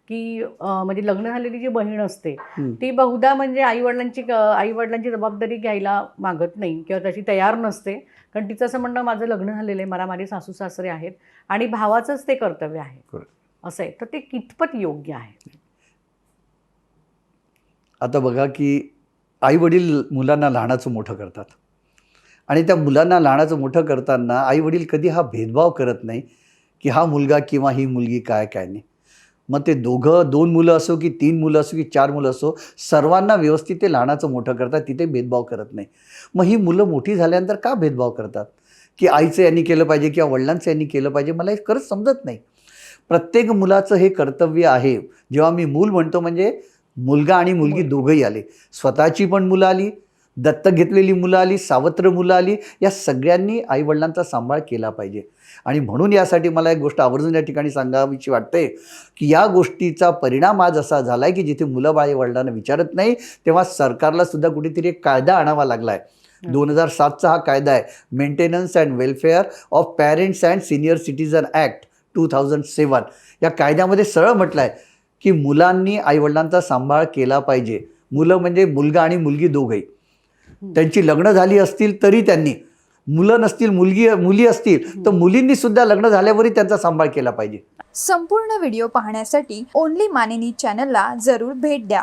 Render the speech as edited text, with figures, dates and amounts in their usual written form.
की म्हणजे लग्न झालेली जी बहीण असते ती बहुधा म्हणजे आईवडिलांची जबाबदारी घ्यायला मागत नाही किंवा त्याची तयार नसते, कारण तिचं असं म्हणणं माझं लग्न झालेलं आहे, मला माझे सासू सासरे आहेत आणि भावाचंच ते कर्तव्य आहे असं आहे. तर ते कितपत योग्य आहे? आता बघा की आई वडील मुलांना लहानाचं मोठं करतात आणि त्या मुलांना लहानाचं मोठं करताना आई वडील कधी हा भेदभाव करत नाही की हा मुलगा किंवा ही मुलगी काय काय नाही. मग ते दोघं 2 मुलं असो की 3 मुलं असो की 4 मुलं असो, सर्वांना व्यवस्थित ते लहानाचं मोठं करतात, तिथे भेदभाव करत नाही. मग ही मुलं मोठी झाल्यानंतर का भेदभाव करतात की आईचं यांनी केलं पाहिजे किंवा वडिलांचं यांनी केलं पाहिजे? मला हे खरंच समजत नाही. प्रत्येक मुलाचं हे कर्तव्य आहे. जेव्हा मी मूल म्हणतो म्हणजे मुलगा आणि मुलगी दोघंही आले, स्वतःची पण मुलं आली, दत्तक घेतलेली मुलं आली, सावत्र मुलं आली, या सगळ्यांनी आईवडिलांचा सांभाळ केला पाहिजे. आणि म्हणून यासाठी मला एक गोष्ट आवर्जून या ठिकाणी सांगावीशी वाटते की या गोष्टीचा परिणाम आज असा झाला आहे की जिथे मुलं बाळ वडिलांना विचारत नाही, तेव्हा सरकारला सुद्धा कुठेतरी एक कायदा आणावा लागला आहे. 2007चा हा कायदा आहे, maintenance and welfare of parents and senior citizen act 2007. या कायद्यामध्ये सरळ म्हटलं आहे की मुलांनी आईवडिलांचा सांभाळ केला पाहिजे. मुलं म्हणजे मुलगा आणि मुलगी दोघंही. त्यांची लग्न झाली असतील तरी त्यांनी, मुलं नसतील मुली असतील तर मुलींनी सुद्धा लग्न झाल्यावरही त्यांचा सांभाळ केला पाहिजे. संपूर्ण व्हिडिओ पाहण्यासाठी ओनली मानिनी चॅनलला जरूर भेट द्या.